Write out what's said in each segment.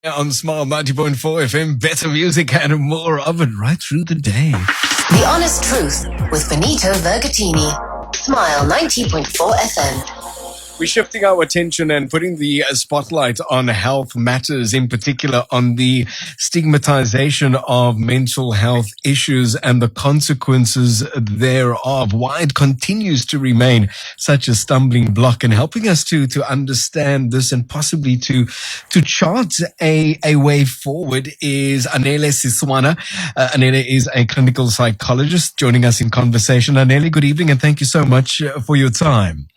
On Smile 90.4 FM, better music and more of it right through the day. The Honest Truth with Benito Vergatini. Smile 90.4 FM. We're shifting our attention and putting the spotlight on health matters, in particular on the stigmatization of mental health issues and the consequences thereof, why it continues to remain such a stumbling block, and helping us to understand this and possibly to chart a way forward is Anele Siswana. Anele is a clinical psychologist joining us in conversation. Anele, good evening and thank you so much for your time.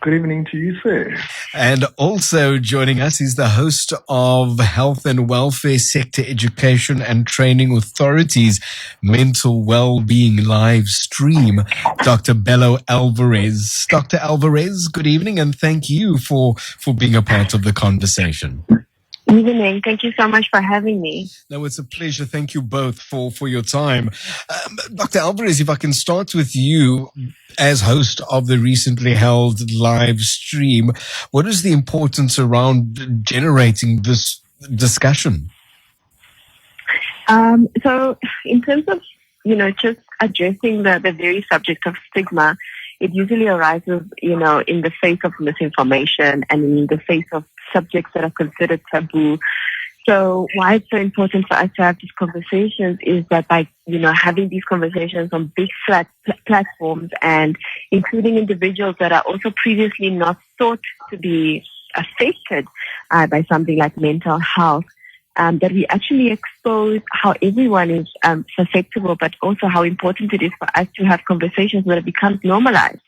Good evening to you, sir. And also joining us is the host of Health and Welfare Sector Education and Training Authority's Mental Wellbeing Livestream, Dr. Bello Alvarez. Dr. Alvarez, good evening and thank you for being a part of the conversation. Good evening. Thank you so much for having me. No, it's a pleasure. Thank you both for your time. Dr. Alvarez, if I can start with you as host of the recently held live stream, what is the importance around generating this discussion? So in terms of, just addressing the very subject of stigma, it usually arises, in the face of misinformation and in the face of subjects that are considered taboo. So why it's so important for us to have these conversations is that by, having these conversations on big flat platforms and including individuals that are also previously not thought to be affected by something like mental health, that we actually expose how everyone is susceptible, but also how important it is for us to have conversations where it becomes normalized.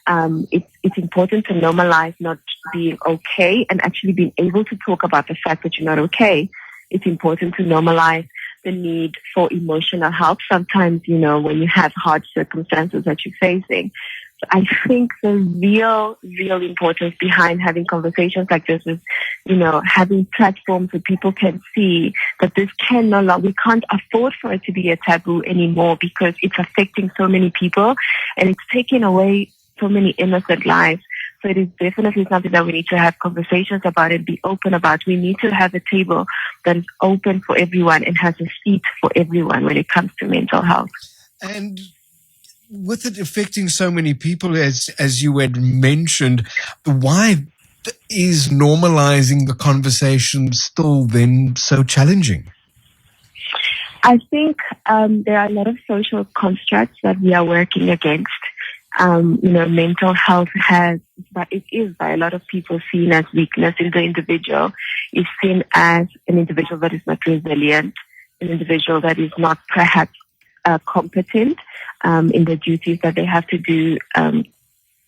It's important to normalize not being okay and actually being able to talk about the fact that you're not okay. It's important to normalize the need for emotional help sometimes, when you have hard circumstances that you're facing. So I think the real importance behind having conversations like this is, having platforms where people can see that this we can't afford for it to be a taboo anymore because it's affecting so many people and it's taking away so many innocent lives. So it is definitely something that we need to have conversations about and be open about. We need to have a table that is open for everyone and has a seat for everyone when it comes to mental health. And with it affecting so many people, as you had mentioned, why is normalizing the conversation still then so challenging? I think there are a lot of social constructs that we are working against. Mental health is by a lot of people seen as weakness in the individual, is seen as an individual that is not resilient, an individual that is not perhaps competent in the duties that they have to do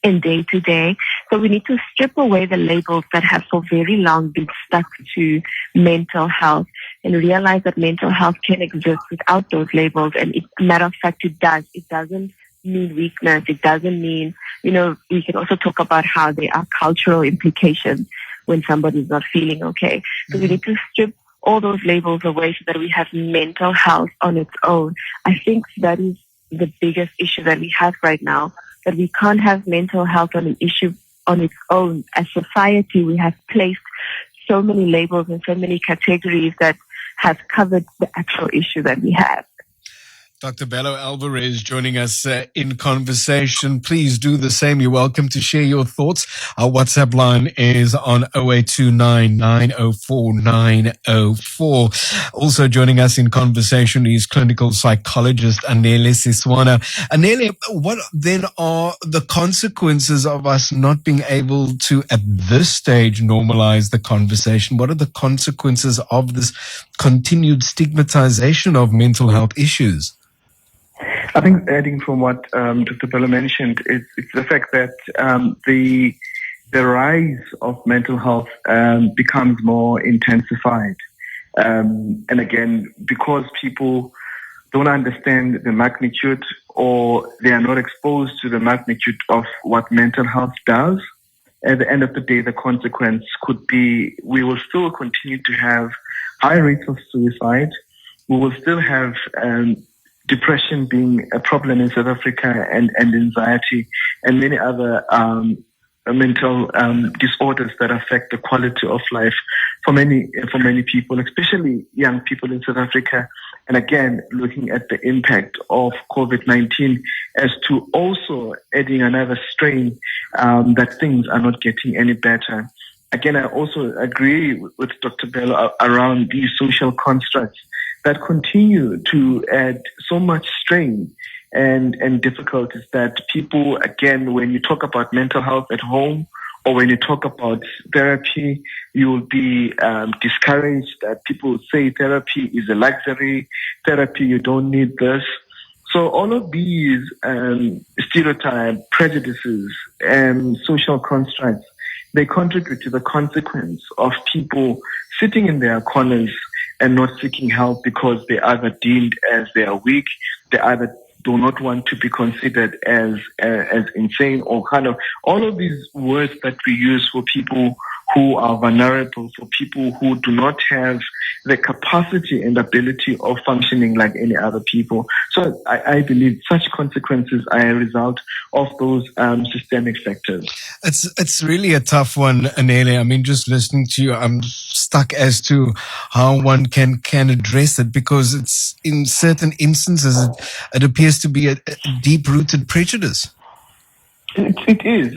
in day to day. So we need to strip away the labels that have for very long been stuck to mental health and realize that mental health can exist without those labels. And as a matter of fact, it does. It doesn't mean weakness. It doesn't mean, we can also talk about how there are cultural implications when somebody is not feeling okay. So we need to strip all those labels away so that we have mental health on its own. I think that is the biggest issue that we have right now, that we can't have mental health on an issue on its own. As society, we have placed so many labels and so many categories that have covered the actual issue that we have. Dr. Bello Alvarez joining us in conversation. Please do the same. You're welcome to share your thoughts. Our WhatsApp line is on 0829 904 904. Also joining us in conversation is clinical psychologist Anele Siswana. Anele, what then are the consequences of us not being able to, at this stage, normalize the conversation? What are the consequences of this continued stigmatization of mental health issues? I think adding from what Dr. Bello mentioned, it's the fact that the rise of mental health becomes more intensified. And again, because people don't understand the magnitude or they are not exposed to the magnitude of what mental health does, at the end of the day, the consequence could be we will still continue to have high rates of suicide. We will still have depression being a problem in South Africa and anxiety and many other mental disorders that affect the quality of life for many people, especially young people in South Africa. And again, looking at the impact of COVID-19 as to also adding another strain, that things are not getting any better. Again, I also agree with Dr. Bello around these social constructs that continue to add so much strain and difficulties that people, again, when you talk about mental health at home or when you talk about therapy, you will be discouraged that people say therapy is a luxury, therapy, you don't need this. So all of these stereotypes, prejudices, and social constructs, they contribute to the consequence of people sitting in their corners and not seeking help because they either deemed as they are weak, they either do not want to be considered as insane, or kind of all of these words that we use for people who are vulnerable, for people who do not have the capacity and ability of functioning like any other people. So I believe such consequences are a result of those systemic factors. It's really a tough one, Anele. I mean, just listening to you, I'm stuck as to how one can address it, because it's in certain instances it appears to be a deep-rooted prejudice. It is.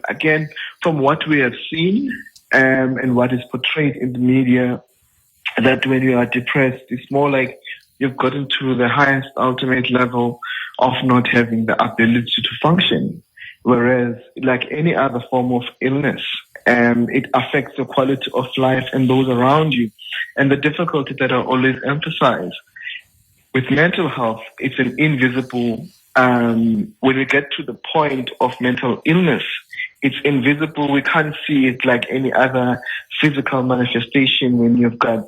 Again, from what we have seen and what is portrayed in the media, that when you are depressed, it's more like you've gotten to the highest ultimate level of not having the ability to function. Whereas, like any other form of illness, it affects the quality of life and those around you. And the difficulty that I always emphasize with mental health, it's an invisible, when we get to the point of mental illness, it's invisible. We can't see it like any other physical manifestation when you've got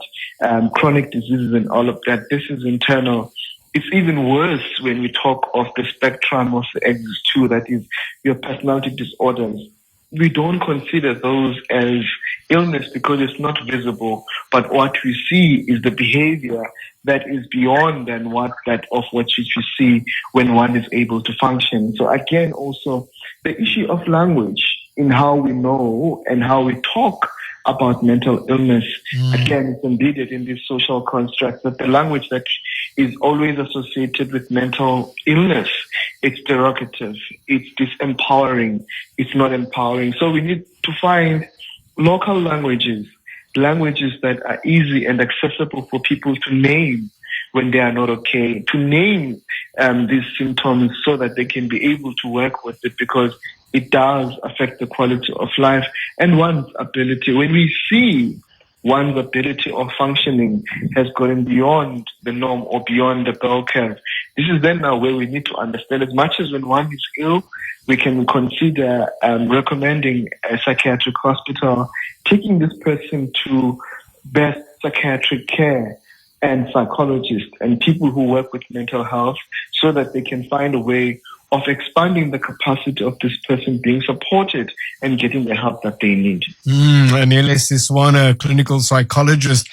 chronic diseases and all of that. This is internal. It's even worse when we talk of the spectrum of the axis 2, that is your personality disorders. We don't consider those as illness because it's not visible, but what we see is the behavior that is beyond than what you see when one is able to function. So again, also the issue of language in how we know and how we talk about mental illness, again, it's embedded in this social construct that the language that is always associated with mental illness, it's derogative, it's disempowering, it's not empowering. So we need to find local languages that are easy and accessible for people to name when they are not okay, to name these symptoms so that they can be able to work with it, because it does affect the quality of life and one's ability. When we see one's ability of functioning has gotten beyond the norm or beyond the bell curve, this is then now where we need to understand, as much as when one is ill, we can consider recommending a psychiatric hospital, taking this person to best psychiatric care and psychologists and people who work with mental health, so that they can find a way of expanding the capacity of this person being supported and getting the help that they need. Anele Siswana, a clinical psychologist,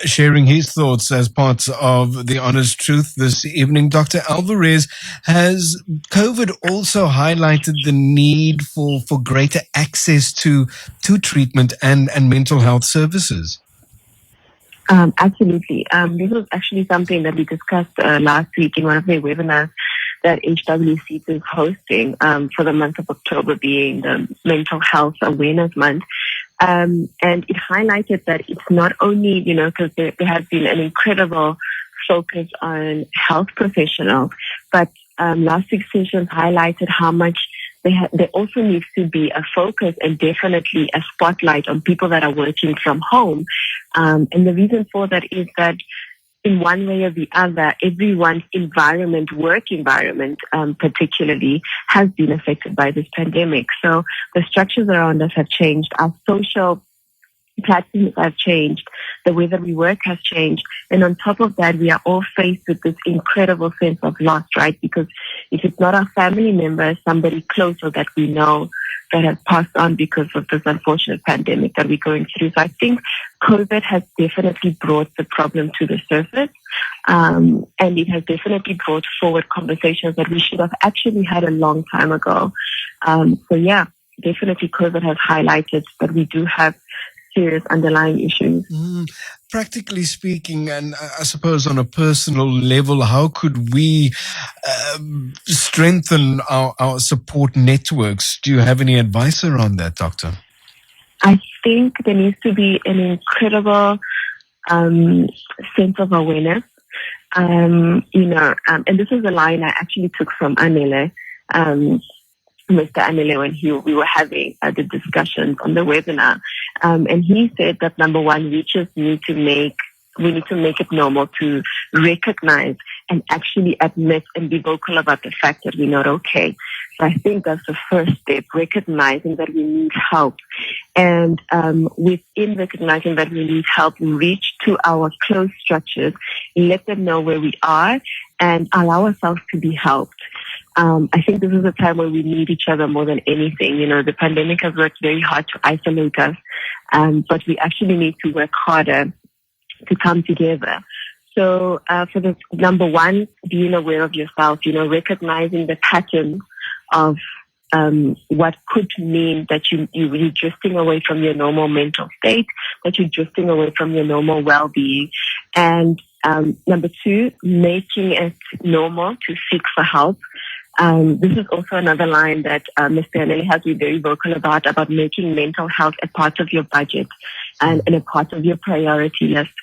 sharing his thoughts as part of The Honest Truth this evening. Dr. Alvarez, has COVID also highlighted the need for greater access to treatment and mental health services? Absolutely. This was actually something that we discussed last week in one of their webinars that HWSETA is hosting for the month of October, being the Mental Health Awareness Month. And it highlighted that it's not only, because there has been an incredible focus on health professionals, but last week's session highlighted how much there also needs to be a focus and definitely a spotlight on people that are working from home. And the reason for that is that in one way or the other, everyone's work environment, particularly, has been affected by this pandemic. So the structures around us have changed. Our social platforms have changed. The way that we work has changed. And on top of that, we are all faced with this incredible sense of loss, right? Because if it's not our family member, somebody closer that we know that has passed on because of this unfortunate pandemic that we're going through. So I think COVID has definitely brought the problem to the surface, and it has definitely brought forward conversations that we should have actually had a long time ago. So yeah, definitely COVID has highlighted that we do have serious underlying issues. Practically speaking, and I suppose on a personal level, how could we strengthen our support networks? Do you have any advice around that, Doctor? I think there needs to be an incredible sense of awareness. And this is a line I actually took from Anele, Mr. Anele, when we were having the discussions on the webinar. And he said that number one, we need to make it normal to recognize and actually admit and be vocal about the fact that we're not okay. So I think that's the first step, recognizing that we need help. And within recognizing that we need help, reach to our close structures, let them know where we are, and allow ourselves to be helped. I think this is a time where we need each other more than anything. The pandemic has worked very hard to isolate us, but we actually need to work harder to come together. So for the number one, being aware of yourself, recognizing the patterns of what could mean that you're drifting away from your normal mental state, that you're drifting away from your normal well-being. And number two, making it normal to seek for help. This is also another line that Mr. Anele has been very vocal about making mental health a part of your budget and a part of your priority list.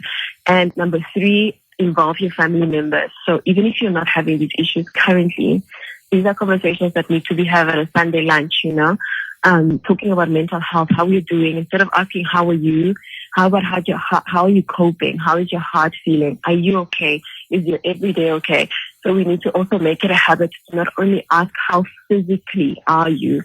And number three, involve your family members. So even if you're not having these issues currently, these are conversations that need to be had at a Sunday lunch, talking about mental health, how are you doing? Instead of asking, how are you? How about how are you coping? How is your heart feeling? Are you okay? Is your everyday okay? So we need to also make it a habit to not only ask how physically are you,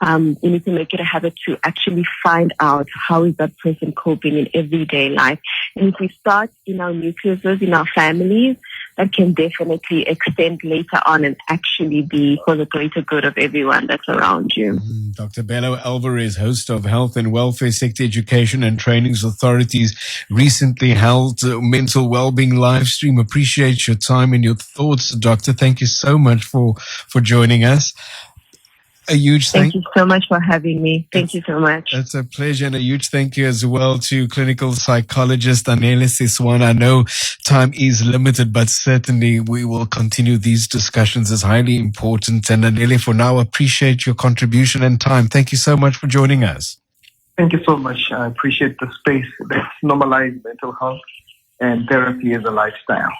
we need to make it a habit to actually find out how is that person coping in everyday life. And if we start in our nucleuses, in our families, that can definitely extend later on and actually be for the greater good of everyone that's around you. Dr. Bello Alvarez, host of Health and Welfare Sector Education and Trainings Authorities, recently held Mental Wellbeing Livestream. Appreciate your time and your thoughts, Doctor. Thank you so much for joining us. A huge thank you so much for having me. Thank you so much. It's a pleasure, and a huge thank you as well to clinical psychologist Anele Siswana. I know time is limited, but certainly we will continue these discussions. It's highly important. And Anele, for now, appreciate your contribution and time. Thank you so much for joining us. Thank you so much. I appreciate the space. Let's normalize mental health, and therapy is a lifestyle.